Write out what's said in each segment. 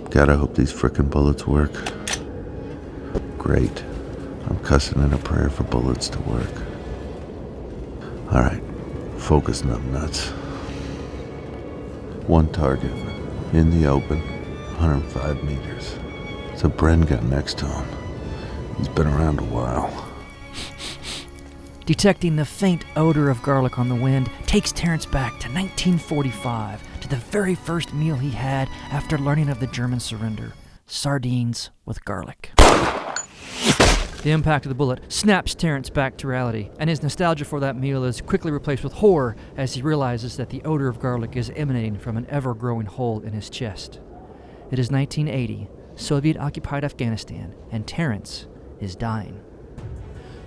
God, I hope these frickin' bullets work. Great. I'm cussing in a prayer for bullets to work. Alright, focus, numbnuts. One target, in the open, 105 meters. It's a Bren gun next to him. He's been around a while. Detecting the faint odor of garlic on the wind takes Terrence back to 1945, to the very first meal he had after learning of the German surrender. Sardines with garlic. The impact of the bullet snaps Terrence back to reality, and his nostalgia for that meal is quickly replaced with horror as he realizes that the odor of garlic is emanating from an ever-growing hole in his chest. It is 1980, Soviet-occupied Afghanistan, and Terrence is dying.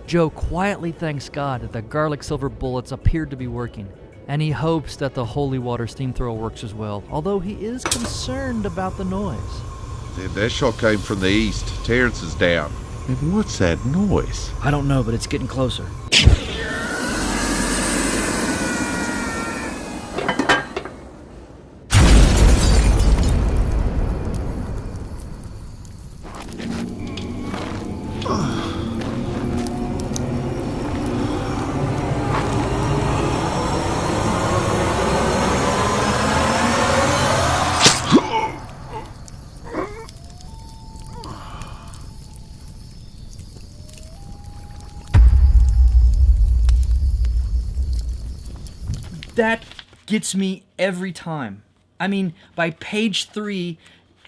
Joe quietly thanks God that the garlic silver bullets appeared to be working, and he hopes that the holy water steam thrower works as well, although he is concerned about the noise. That shot came from the east. Terrence is down. And what's that noise? I don't know, but it's getting closer. That gets me every time. I mean, by page 3,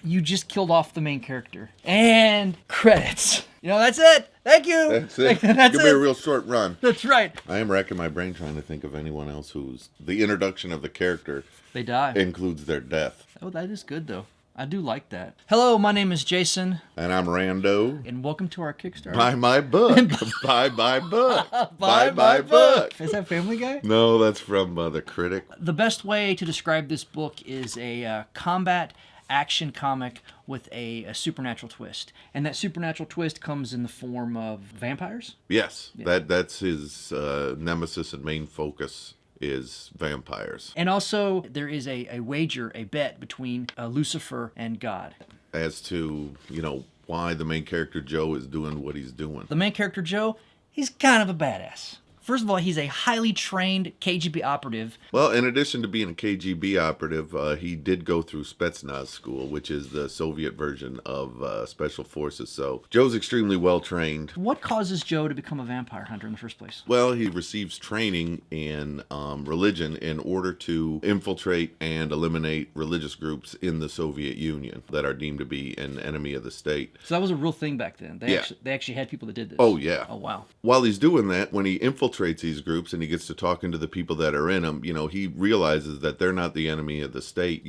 you just killed off the main character. And credits. You know, that's it. Thank you. That's it. That's Give me a real short run. That's right. I am racking my brain trying to think of anyone else who's the introduction of the character They die. includes their death. Oh, that is good, though. I do like that. Hello, my name is Jason. And I'm Rando. And welcome to our Kickstarter. Buy my book. Buy my book. Buy my book. Is that Family Guy? No, that's from The Critic. The best way to describe this book is a combat action comic with a supernatural twist. And that supernatural twist comes in the form of vampires? Yes, Yeah. that's his nemesis and main focus is vampires. And also, there is a wager, a bet between Lucifer and God. As to, why the main character Joe is doing what he's doing. The main character, Joe, he's kind of a badass. First of all, he's a highly trained KGB operative. Well, in addition to being a KGB operative, he did go through Spetsnaz school, which is the Soviet version of Special Forces. So Joe's extremely well trained. What causes Joe to become a vampire hunter in the first place? Well, he receives training in religion in order to infiltrate and eliminate religious groups in the Soviet Union that are deemed to be an enemy of the state. So that was a real thing back then. They Yeah. they actually had people that did this. Oh, yeah. Oh, wow. While he's doing that, when he infiltrates these groups and he gets to talking to the people that are in them, he realizes that they're not the enemy of the state,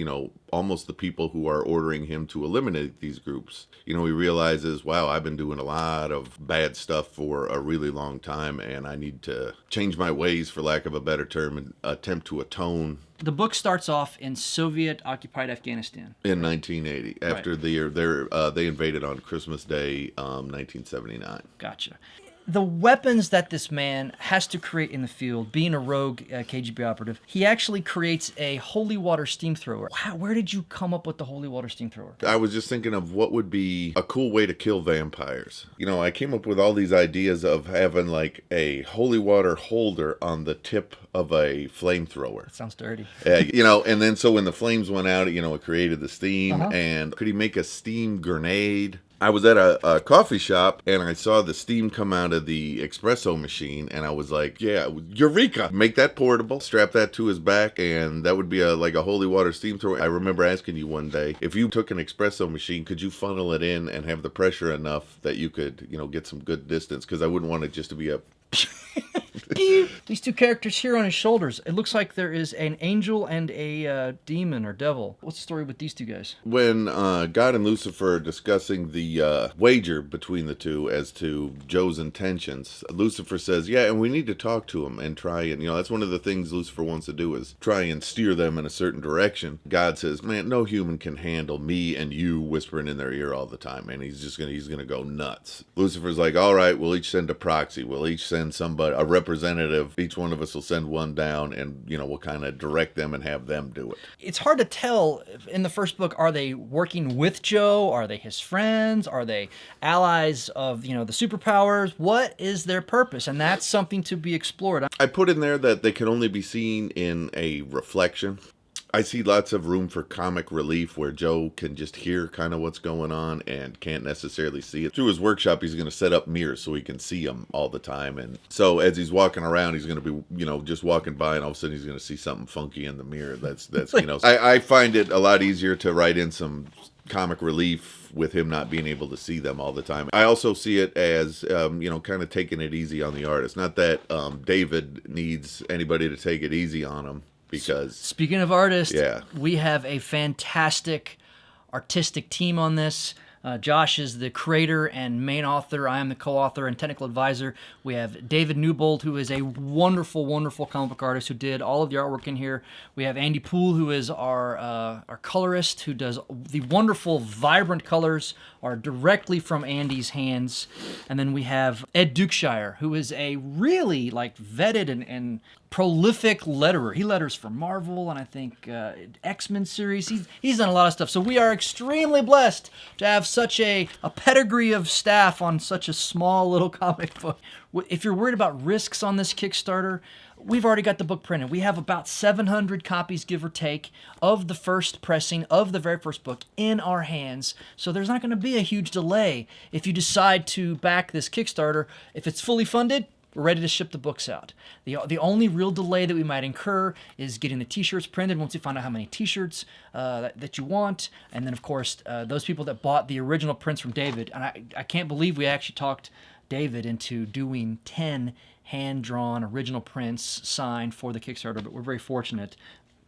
almost the people who are ordering him to eliminate these groups. He realizes, wow, I've been doing a lot of bad stuff for a really long time and I need to change my ways, for lack of a better term, and attempt to atone. The book starts off in Soviet-occupied Afghanistan. In 1980, after Right. the year they invaded on Christmas Day, 1979. Gotcha. The weapons that this man has to create in the field, being a rogue KGB operative, he actually creates a holy water steam thrower. Wow, where did you come up with the holy water steam thrower? I was just thinking of what would be a cool way to kill vampires. I came up with all these ideas of having like a holy water holder on the tip of a flamethrower. Sounds dirty. And then so when the flames went out, it created the steam. Uh-huh. And could he make a steam grenade? I was at a coffee shop and I saw the steam come out of the espresso machine and I was like, yeah, eureka! Make that portable, strap that to his back, and that would be like a holy water steam thrower. I remember asking you one day, if you took an espresso machine, could you funnel it in and have the pressure enough that you could, get some good distance? Because I wouldn't want it just to be a... These two characters here on his shoulders, it looks like there is an angel and a demon or devil. What's the story with these two guys? When God and Lucifer are discussing the wager between the two as to Joe's intentions, Lucifer says, yeah, and we need to talk to him and try and, that's one of the things Lucifer wants to do is try and steer them in a certain direction. God says, man, no human can handle me and you whispering in their ear all the time, and he's gonna go nuts. Lucifer's like, all right, we'll each send a proxy. We'll each send somebody, a representative. Each one of us will send one down, and we'll kind of direct them and have them do it. It's hard to tell in the first book, are they working with Joe? Are they his friends? Are they allies of, the superpowers? What is their purpose? And that's something to be explored. I put in there that they can only be seen in a reflection. I see lots of room for comic relief where Joe can just hear kind of what's going on and can't necessarily see it. Through his workshop, he's going to set up mirrors so he can see them all the time. And so as he's walking around, he's going to be, just walking by, and all of a sudden he's going to see something funky in the mirror. That's I find it a lot easier to write in some comic relief with him not being able to see them all the time. I also see it as, kind of taking it easy on the artist. Not that David needs anybody to take it easy on him. Because speaking of artists, we have a fantastic artistic team on this. Josh is the creator and main author. I am the co-author and technical advisor. We have David Newbold, who is a wonderful, wonderful comic book artist who did all of the artwork in here. We have Andy Poole, who is our colorist, who does the wonderful, vibrant colors are directly from Andy's hands. And then we have Ed Dukeshire, who is a really vetted and prolific letterer. He letters for Marvel and I think X-Men series. He's done a lot of stuff. So we are extremely blessed to have such a pedigree of staff on such a small little comic book. If you're worried about risks on this Kickstarter, we've already got the book printed. We have about 700 copies, give or take, of the first pressing of the very first book in our hands. So there's not going to be a huge delay if you decide to back this Kickstarter. If it's fully funded, we're ready to ship the books out. The only real delay that we might incur is getting the t-shirts printed once you find out how many t-shirts that you want. And then, of course, those people that bought the original prints from David, and I can't believe we actually talked David into doing 10 hand-drawn original prints signed for the Kickstarter, but we're very fortunate.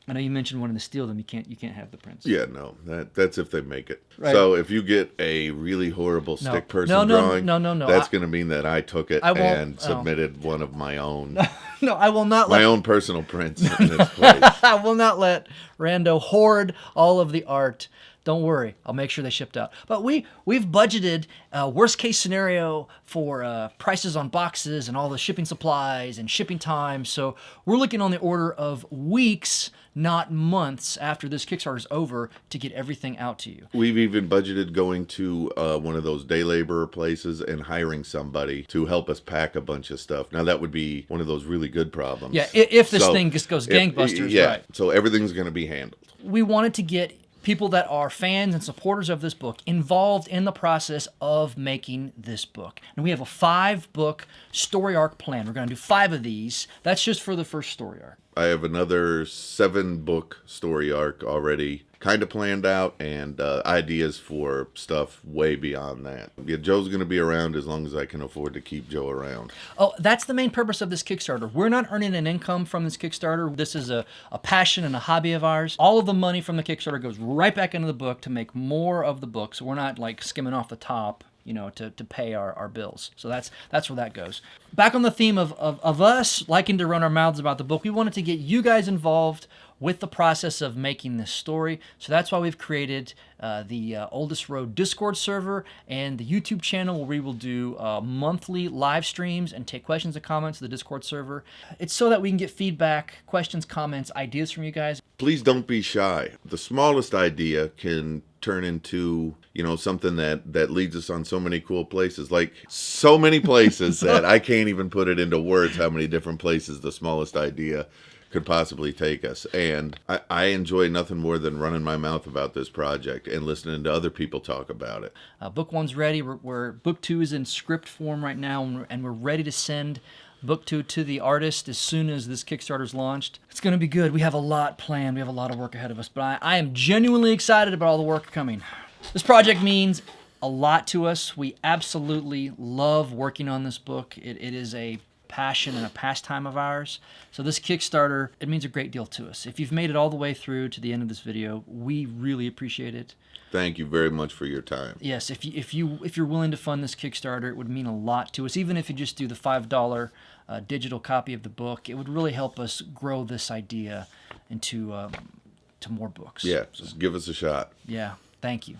I know you mentioned wanting to steal them. You can't have the prints. Yeah, no, that's if they make it. Right. So if you get a really horrible stick person drawing, that's going to mean that I took it and submitted one of my own. No, I will not my own personal prints in its place. I will not let Rando hoard all of the art. Don't worry, I'll make sure they shipped out. But we've budgeted worst case scenario for prices on boxes and all the shipping supplies and shipping times. So we're looking on the order of weeks, not months, after this Kickstarter is over to get everything out to you. We've even budgeted going to one of those day laborer places and hiring somebody to help us pack a bunch of stuff. Now that would be one of those really good problems. Yeah, if this thing just goes gangbusters, right. So everything's going to be handled. We wanted to get people that are fans and supporters of this book involved in the process of making this book. And we have a 5-book story arc plan. We're going to do 5 of these. That's just for the first story arc. I have another 7-book story arc already kind of planned out, and ideas for stuff way beyond that. Yeah, Joe's going to be around as long as I can afford to keep Joe around. Oh, that's the main purpose of this Kickstarter. We're not earning an income from this Kickstarter. This is a passion and a hobby of ours. All of the money from the Kickstarter goes right back into the book to make more of the book. So we're not skimming off the top, to pay our bills. So that's where that goes. Back on the theme of us liking to run our mouths about the book, we wanted to get you guys involved with the process of making this story. So that's why we've created the Oldest Road Discord server and the YouTube channel where we will do monthly live streams and take questions and comments to the Discord server. It's so that we can get feedback, questions, comments, ideas from you guys. Please don't be shy. The smallest idea can turn into, something that leads us on so many cool places, so many places that I can't even put it into words how many different places the smallest idea could possibly take us. And I enjoy nothing more than running my mouth about this project and listening to other people talk about it. Book 1's ready. Book 2 is in script form right now, and we're ready to send Book 2 to the artist as soon as this Kickstarter's launched. It's going to be good. We have a lot planned. We have a lot of work ahead of us, but I am genuinely excited about all the work coming. This project means a lot to us. We absolutely love working on this book. It is a passion and a pastime of ours. So this Kickstarter, it means a great deal to us. If you've made it all the way through to the end of this video, we really appreciate it. Thank you very much for your time. Yes, if you're willing to fund this Kickstarter, it would mean a lot to us. Even if you just do the $5 digital copy of the book, it would really help us grow this idea into to more books. Yeah, just give us a shot. Yeah, thank you.